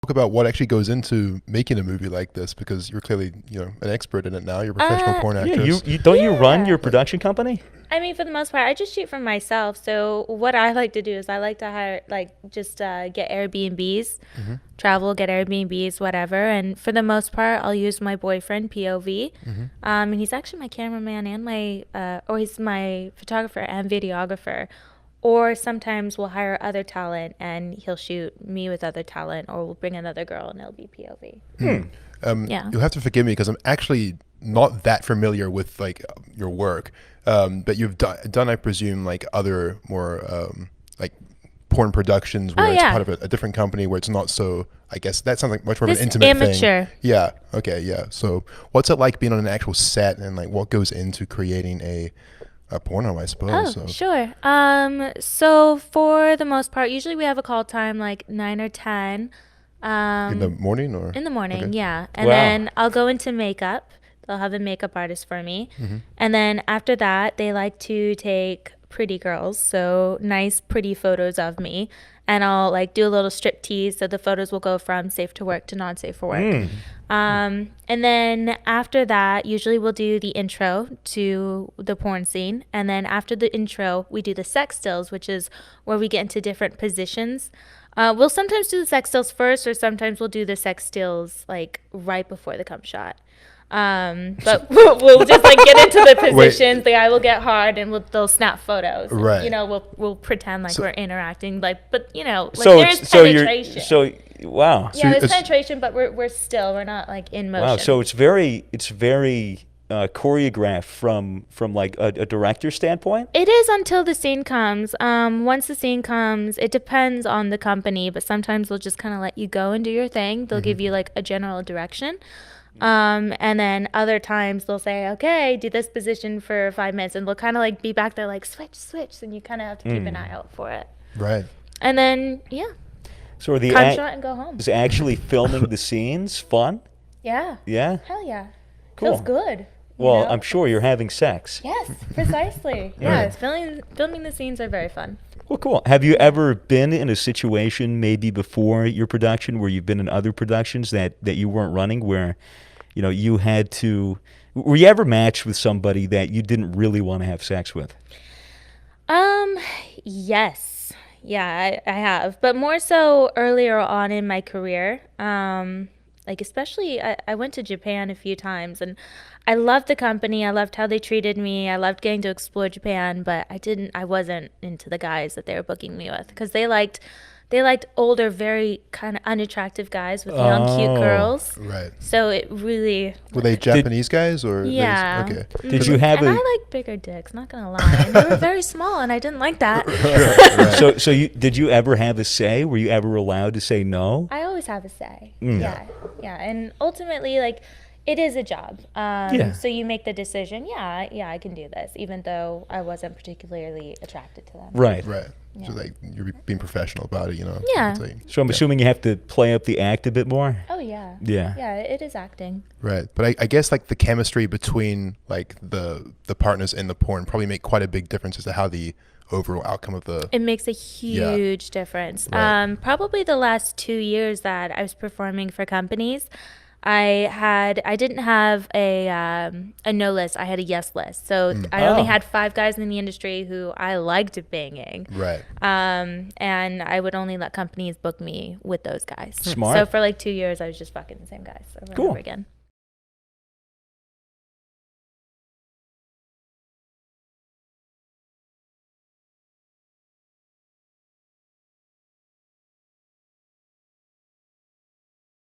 Talk about what actually goes into making a movie like this, because you're clearly, an expert in it now. You're a professional porn Yeah, actress. you don't you run your production company? I mean, for the most part, I just shoot for myself. So what I like to do is I like to hire, just get Airbnbs, travel, get Airbnbs, whatever. And for the most part, I'll use my boyfriend, POV. And he's actually my cameraman and or he's my photographer and videographer. Or sometimes we'll hire other talent and he'll shoot me with other talent, or we'll bring another girl and it'll be POV. Yeah. You'll have to forgive me because I'm actually not that familiar with your work, but you've done, I presume, like other more like porn productions where it's part of a different company where it's not so. I guess that sounds like much more of an intimate amateur thing. Yeah. Okay. Yeah. So, what's it like being on an actual set, and like what goes into creating a porno, I suppose? Sure. So for the most part, usually we have a call time like 9 or 10. In the morning, or in the morning, okay. yeah. And then I'll go into makeup. They'll have a makeup artist for me. And then after that, they like to take pretty girls, so nice, pretty photos of me. And I'll do a little strip tease, so the photos will go from safe to work to not safe for work. And then after that, usually we'll do the intro to the porn scene. And then after the intro, we do the sex stills, which is where we get into different positions. We'll sometimes do the sex stills first, or sometimes we'll do the sex stills right before the cum shot. But we'll just get into the positions. The guy will get hard, and they'll snap photos. Right. We'll pretend like we're interacting, but So there's penetration. Wow. Yeah, there's penetration, but we're not in motion. Wow. So it's very choreographed from like a director standpoint. It is until the scene comes. Once the scene comes, it depends on the company, but sometimes they'll just kind of let you go and do your thing. They'll give you a general direction. And then other times they'll say, okay, do this position for 5 minutes, and they'll kind of be back there switch, and you kind of have to keep an eye out for it. Right. And then So the come shot and go home. is actually filming the scenes fun? Yeah. Yeah. Hell yeah. Cool. Feels good. Well, I'm sure you're having sex. Yes, precisely. Yes, filming the scenes are very fun. Well, cool. Have you ever been in a situation maybe before your production where you've been in other productions that you weren't running, where you had to? Were you ever matched with somebody that you didn't really want to have sex with? Yes. Yeah, I have, but more so earlier on in my career. Especially, I went to Japan a few times, and I loved the company. I loved how they treated me. I loved getting to explore Japan, but I wasn't into the guys that they were booking me with, because they liked older, very kind of unattractive guys with young, cute girls. Right. So it really... Were they Japanese guys, or? Yeah. Okay. Did you have and I like bigger dicks, not gonna lie. And they were very small, and I didn't like that. Right. So did you ever have a say? Were you ever allowed to say no? I always have a say. Yeah. And ultimately, it is a job. So you make the decision, I can do this, even though I wasn't particularly attracted to them. Right. Right. Yeah. So you're being professional about it, Yeah. So I'm assuming you have to play up the act a bit more? Oh, yeah. Yeah. Yeah, it is acting. Right. But I guess the chemistry between the partners in the porn probably make quite a big difference as to how the overall outcome of the... It makes a huge difference. Right. Probably the last 2 years that I was performing for companies, I didn't have a no list. I had a yes list. So I only had 5 guys in the industry who I liked banging. Right. And I would only let companies book me with those guys. Smart. So for 2 years, I was just fucking the same guys over and over again.